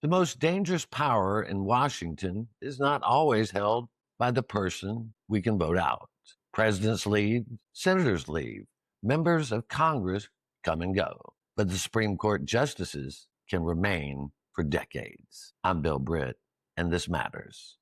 The most dangerous power in Washington is not always held by the person we can vote out. Presidents leave, senators leave, members of Congress come and go, but the Supreme Court justices can remain for decades. I'm Bill Britt, and this matters.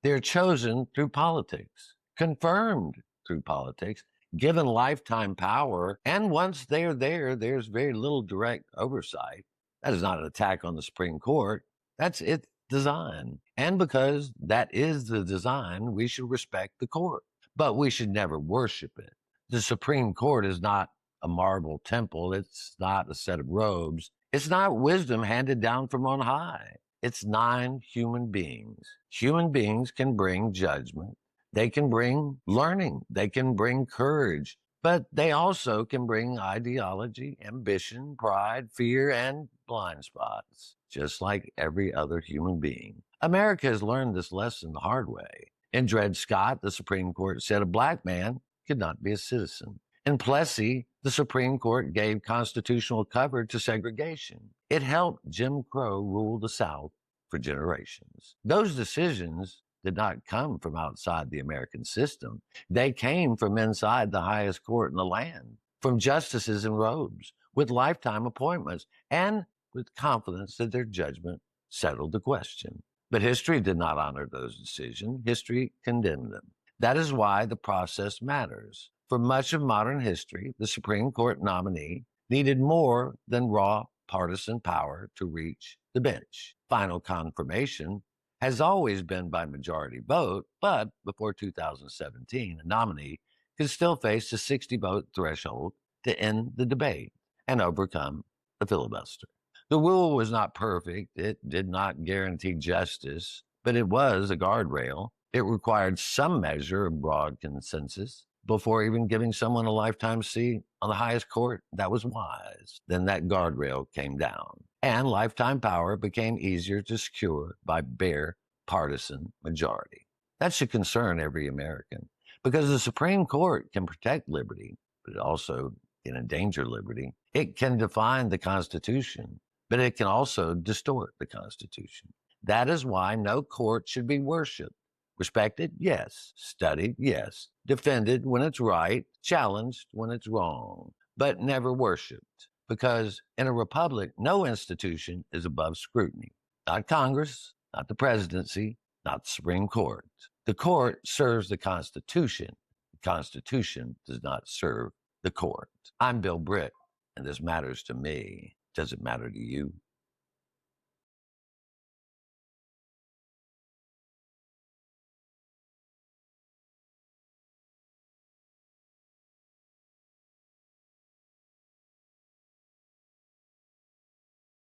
They're chosen through politics, confirmed through politics, given lifetime power, and once they're there, there's very little direct oversight. That is not an attack on the Supreme Court. That's its design. And because that is the design, we should respect the court, but we should never worship it. The Supreme Court is not a marble temple. It's not a set of robes. It's not wisdom handed down from on high. It's 9 human beings. Human beings can bring judgment. They can bring learning. They can bring courage. But they also can bring ideology, ambition, pride, fear, and blind spots, just like every other human being. America has learned this lesson the hard way. In Dred Scott, the Supreme Court said a black man could not be a citizen. In Plessy, the Supreme Court gave constitutional cover to segregation. It helped Jim Crow rule the South for generations. Those decisions did not come from outside the American system. They came from inside the highest court in the land, from justices in robes, with lifetime appointments, and with confidence that their judgment settled the question. But history did not honor those decisions. History condemned them. That is why the process matters. For much of modern history, the Supreme Court nominee needed more than raw partisan power to reach the bench. Final confirmation has always been by majority vote, but before 2017, a nominee could still face the 60-vote threshold to end the debate and overcome the filibuster. The rule was not perfect. It did not guarantee justice, but it was a guardrail. It required some measure of broad consensus before even giving someone a lifetime seat on the highest court. That was wise. Then that guardrail came down, and lifetime power became easier to secure by bare partisan majority. That should concern every American, because the Supreme Court can protect liberty, but it also can endanger liberty. It can define the Constitution, but it can also distort the Constitution. That is why no court should be worshiped. Respected? Yes. Studied? Yes. Defended when it's right, challenged when it's wrong, but never worshiped. Because in a republic, no institution is above scrutiny. Not Congress, not the presidency, not the Supreme Court. The court serves the Constitution. The Constitution does not serve the court. I'm Bill Britt, and this matters to me. Does it matter to you?